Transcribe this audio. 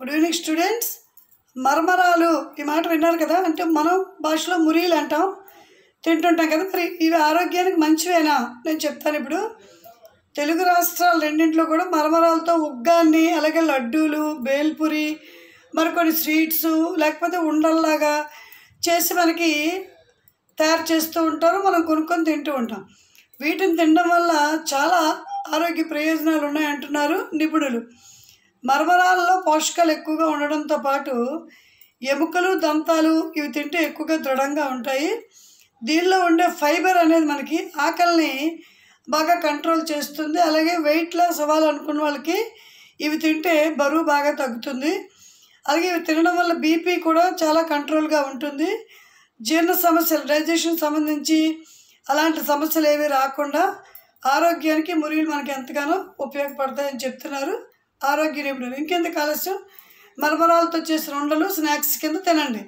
Good evening students. మరమరాలు ఈ మాట విన్నారు కదా. అంటే మనం భాషలో మురీలు అంటాం, తింటుంటాం కదా. మరి ఇవి ఆరోగ్యానికి మంచివేనా నేను చెప్తాను. ఇప్పుడు తెలుగు రాష్ట్రాలు రెండింటిలో కూడా మరమరాలతో ఉగ్గాన్ని, అలాగే లడ్డూలు, బేల్పూరి, మరికొన్ని స్వీట్స్ లేకపోతే ఉండల్లాగా చేసి మనకి తయారు చేస్తూ ఉంటారు. మనం కొనుక్కొని తింటూ ఉంటాం. వీటిని తినడం వల్ల చాలా ఆరోగ్య ప్రయోజనాలు ఉన్నాయంటున్నారు నిపుణులు. మరమరాలలో పోషకాలు ఎక్కువగా ఉండడంతో పాటు ఎముకలు, దంతాలు ఇవి తింటే ఎక్కువగా దృఢంగా ఉంటాయి. దీనిలో ఉండే ఫైబర్ అనేది మనకి ఆకలిని బాగా కంట్రోల్ చేస్తుంది. అలాగే వెయిట్ లాస్ అవ్వాలనుకున్న వాళ్ళకి ఇవి తింటే బరువు బాగా తగ్గుతుంది. అలాగే ఇవి తినడం వల్ల బీపీ కూడా చాలా కంట్రోల్గా ఉంటుంది. జీర్ణ సమస్యలు, డైజెషన్ సంబంధించి అలాంటి సమస్యలు ఏవి రాకుండా ఆరోగ్యానికి మురీలు మనకి ఎంతగానో ఉపయోగపడతాయని చెప్తున్నారు ఆరోగ్య నిపుణులు. ఇంకెందుకు ఆలస్యం, మరమరాలతో చేసిన ఉండలు స్నాక్స్ కింద తినండి.